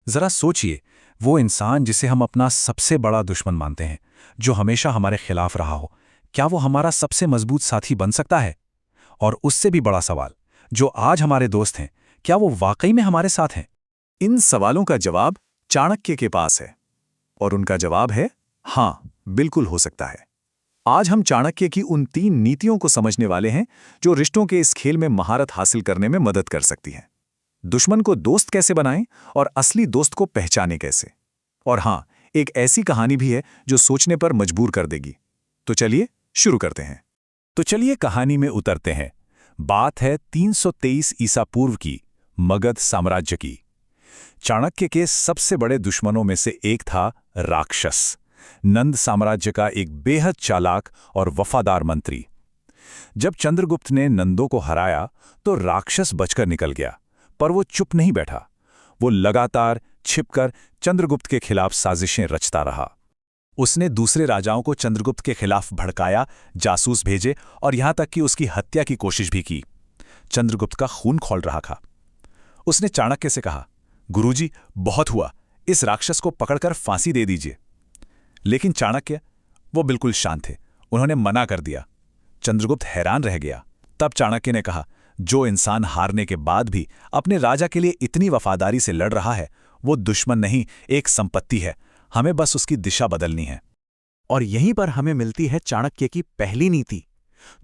जरा सोचिए, वो इंसान जिसे हम अपना सबसे बड़ा दुश्मन मानते हैं, जो हमेशा हमारे खिलाफ रहा हो, क्या वो हमारा सबसे मजबूत साथी बन सकता है? और उससे भी बड़ा सवाल, जो आज हमारे दोस्त हैं, क्या वो वाकई में हमारे साथ हैं? इन सवालों का जवाब चाणक्य के पास है। और उनका जवाब है हाँ, बिल्कुल हो सकता है। आज हम चाणक्य की उन 3 नीतियों को समझने वाले हैं जो रिश्तों के इस खेल में महारत हासिल करने में मदद कर सकती हैं। दुश्मन को दोस्त कैसे बनाएं और असली दोस्त को पहचाने कैसे। और हाँ, एक ऐसी कहानी भी है जो सोचने पर मजबूर कर देगी। तो चलिए शुरू करते हैं। तो चलिए कहानी में उतरते हैं। बात है 323 ईसा पूर्व की, मगध साम्राज्य की। चाणक्य के सबसे बड़े दुश्मनों में से एक था राक्षस, नंद साम्राज्य का एक बेहद चालाक और वफादार मंत्री। जब चंद्रगुप्त ने नंदों को हराया तो राक्षस बचकर निकल गया, पर वो चुप नहीं बैठा। वो लगातार छिपकर चंद्रगुप्त के खिलाफ साजिशें रचता रहा। उसने दूसरे राजाओं को चंद्रगुप्त के खिलाफ भड़काया, जासूस भेजे और यहां तक कि उसकी हत्या की कोशिश भी की। चंद्रगुप्त का खून खौल रहा था। उसने चाणक्य से कहा, गुरुजी, बहुत हुआ, इस राक्षस को पकड़कर फांसी दे दीजिए। लेकिन चाणक्य, वो बिल्कुल शांत थे। उन्होंने मना कर दिया। चंद्रगुप्त हैरान रह गया। तब चाणक्य ने कहा, जो इंसान हारने के बाद भी अपने राजा के लिए इतनी वफादारी से लड़ रहा है, वो दुश्मन नहीं, एक संपत्ति है। हमें बस उसकी दिशा बदलनी है। और यहीं पर हमें मिलती है चाणक्य की पहली नीति।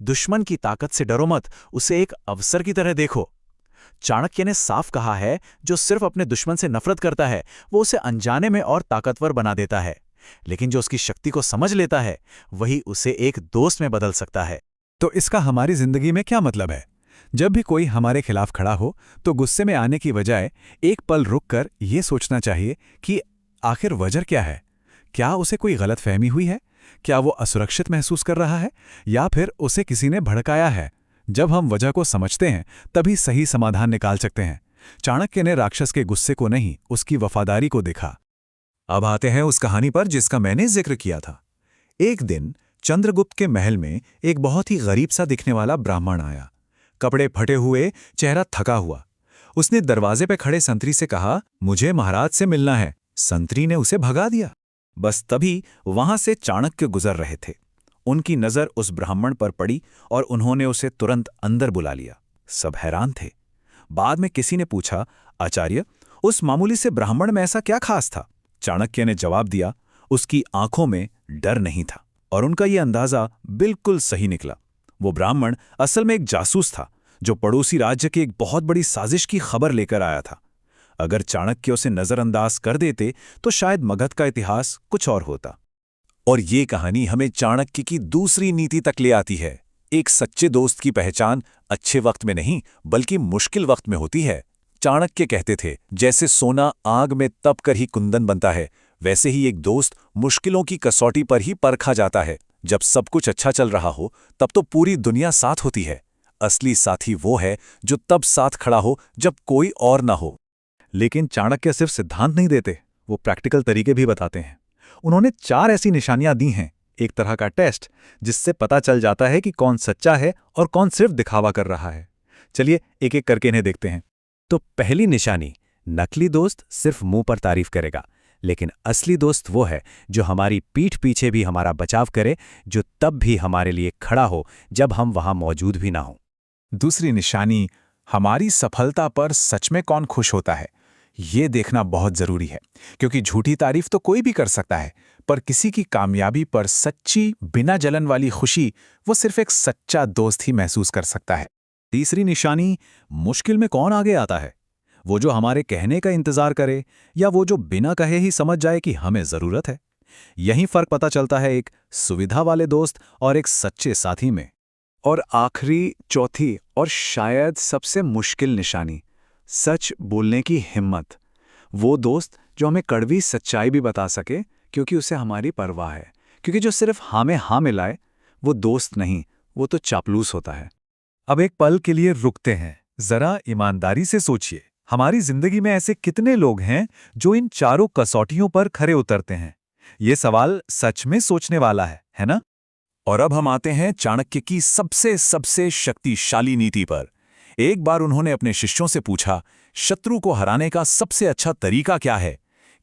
दुश्मन की ताकत से डरो मत, उसे एक अवसर की तरह देखो। चाणक्य ने साफ कहा है, जो सिर्फ अपने दुश्मन से नफरत करता है, वो उसे अनजाने में और ताकतवर बना देता है। लेकिन जो उसकी शक्ति को समझ लेता है, वही उसे एक दोस्त में बदल सकता है। तो इसका हमारी जिंदगी में क्या मतलब है? जब भी कोई हमारे खिलाफ खड़ा हो, तो गुस्से में आने की बजाय एक पल रुककर ये सोचना चाहिए कि आखिर वजह क्या है? क्या उसे कोई गलतफहमी हुई है? क्या वो असुरक्षित महसूस कर रहा है? या फिर उसे किसी ने भड़काया है? जब हम वजह को समझते हैं, तभी सही समाधान निकाल सकते हैं। चाणक्य ने राक्षस के गुस्से को नहीं, उसकी वफादारी को देखा। अब आते हैं उस कहानी पर जिसका मैंने जिक्र किया था। एक दिन चंद्रगुप्त के महल में एक बहुत ही गरीब सा दिखने वाला ब्राह्मण आया। कपड़े फटे हुए, चेहरा थका हुआ। उसने दरवाजे पे खड़े संतरी से कहा, मुझे महाराज से मिलना है। संतरी ने उसे भगा दिया। बस तभी वहां से चाणक्य गुजर रहे थे। उनकी नजर उस ब्राह्मण पर पड़ी और उन्होंने उसे तुरंत अंदर बुला लिया। सब हैरान थे। बाद में किसी ने पूछा, आचार्य, उस मामूली से ब्राह्मण में ऐसा क्या खास था? चाणक्य ने जवाब दिया, उसकी आंखों में डर नहीं था। और उनका यह अंदाजा बिल्कुल सही निकला। वो ब्राह्मण असल में एक जासूस था, जो पड़ोसी राज्य की एक बहुत बड़ी साजिश की खबर लेकर आया था। अगर चाणक्य उसे नजरअंदाज कर देते तो शायद मगध का इतिहास कुछ और होता। और ये कहानी हमें चाणक्य की दूसरी नीति तक ले आती है। एक सच्चे दोस्त की पहचान अच्छे वक्त में नहीं, बल्कि मुश्किल वक्त में होती है। चाणक्य कहते थे, जैसे सोना आग में तप कर ही कुंदन बनता है, वैसे ही एक दोस्त मुश्किलों की कसौटी पर ही परखा जाता है। जब सब कुछ अच्छा चल रहा हो, तब तो पूरी दुनिया साथ होती है। असली साथी वो है जो तब साथ खड़ा हो जब कोई और ना हो। लेकिन चाणक्य सिर्फ सिद्धांत नहीं देते, वो प्रैक्टिकल तरीके भी बताते हैं। उन्होंने 4 ऐसी निशानियां दी हैं, एक तरह का टेस्ट, जिससे पता चल जाता है कि कौन सच्चा है और कौन सिर्फ दिखावा कर रहा है। चलिए एक एक करके इन्हें देखते हैं। तो पहली निशानी, नकली दोस्त सिर्फ मुंह पर तारीफ करेगा, लेकिन असली दोस्त वो है जो हमारी पीठ पीछे भी हमारा बचाव करे, जो तब भी हमारे लिए खड़ा हो जब हम वहां मौजूद भी ना हो। दूसरी निशानी, हमारी सफलता पर सच में कौन खुश होता है, ये देखना बहुत जरूरी है। क्योंकि झूठी तारीफ तो कोई भी कर सकता है, पर किसी की कामयाबी पर सच्ची, बिना जलन वाली खुशी वो सिर्फ एक सच्चा दोस्त ही महसूस कर सकता है। तीसरी निशानी, मुश्किल में कौन आगे आता है, वो जो हमारे कहने का इंतजार करे या वो जो बिना कहे ही समझ जाए कि हमें जरूरत है। यही फर्क पता चलता है एक सुविधा वाले दोस्त और एक सच्चे साथी में। और आखिरी, चौथी और शायद सबसे मुश्किल निशानी, सच बोलने की हिम्मत। वो दोस्त जो हमें कड़वी सच्चाई भी बता सके क्योंकि उसे हमारी परवाह है। क्योंकि जो सिर्फ हाँ में हाँ मिलाए, वो दोस्त नहीं, वो तो चापलूस होता है। अब एक पल के लिए रुकते हैं, जरा ईमानदारी से सोचिए, हमारी जिंदगी में ऐसे कितने लोग हैं जो इन चारों कसौटियों पर खरे उतरते हैं? ये सवाल सच में सोचने वाला है ना? और अब हम आते हैं चाणक्य की सबसे शक्तिशाली नीति पर। एक बार उन्होंने अपने शिष्यों से पूछा, शत्रु को हराने का सबसे अच्छा तरीका क्या है?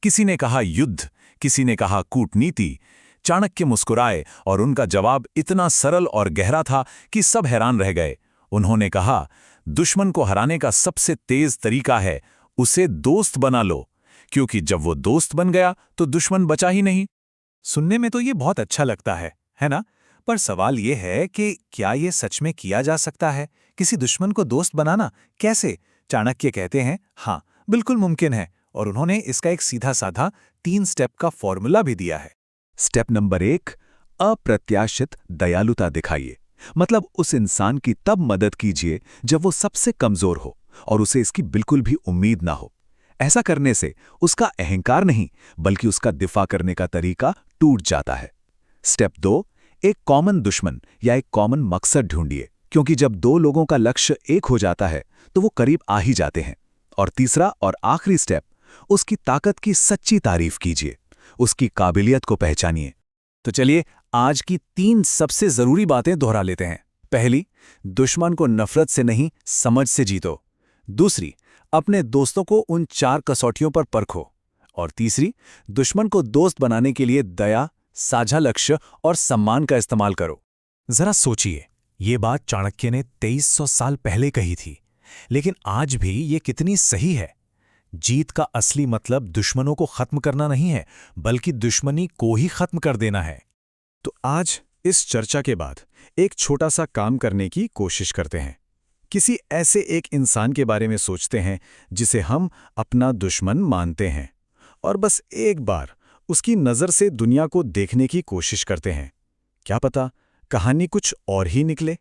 किसी ने कहा युद्ध, किसी ने कहा कूटनीति। चाणक्य मुस्कुराए और उनका जवाब इतना सरल और गहरा था कि सब हैरान रह गए। उन्होंने कहा, दुश्मन को हराने का सबसे तेज तरीका है उसे दोस्त बना लो, क्योंकि जब वो दोस्त बन गया तो दुश्मन बचा ही नहीं। सुनने में तो ये बहुत अच्छा लगता है ना? पर सवाल ये है कि क्या ये सच में किया जा सकता है? किसी दुश्मन को दोस्त बनाना कैसे? चाणक्य कहते हैं, हाँ, बिल्कुल मुमकिन है, और उन्होंने इसका एक सीधा साधा 3 स्टेप का फॉर्मूला भी दिया है। स्टेप नंबर 1, अप्रत्याशित दयालुता दिखाइए। मतलब उस इंसान की तब मदद कीजिए जब वो सबसे कमजोर हो और उसे इसकी बिल्कुल भी उम्मीद ना हो। ऐसा करने से उसका अहंकार नहीं बल्कि उसका दिफा करने का तरीका टूट जाता है। स्टेप 2, एक कॉमन दुश्मन या एक कॉमन मकसद ढूंढिए, क्योंकि जब 2 लोगों का लक्ष्य एक हो जाता है तो वो करीब आ ही जाते हैं। और तीसरा और आखिरी स्टेप, उसकी ताकत की सच्ची तारीफ कीजिए, उसकी काबिलियत को पहचानिए। तो चलिए आज की 3 सबसे जरूरी बातें दोहरा लेते हैं। पहली, दुश्मन को नफरत से नहीं समझ से जीतो। दूसरी, अपने दोस्तों को उन 4 कसौटियों पर परखो। और तीसरी, दुश्मन को दोस्त बनाने के लिए दया, साझा लक्ष्य और सम्मान का इस्तेमाल करो। जरा सोचिए, ये बात चाणक्य ने 2300 साल पहले कही थी, लेकिन आज भी ये कितनी सही है। जीत का असली मतलब दुश्मनों को खत्म करना नहीं है, बल्कि दुश्मनी को ही खत्म कर देना है। तो आज इस चर्चा के बाद एक छोटा सा काम करने की कोशिश करते हैं। किसी ऐसे एक इंसान के बारे में सोचते हैं जिसे हम अपना दुश्मन मानते हैं, और बस एक बार उसकी नज़र से दुनिया को देखने की कोशिश करते हैं। क्या पता कहानी कुछ और ही निकले।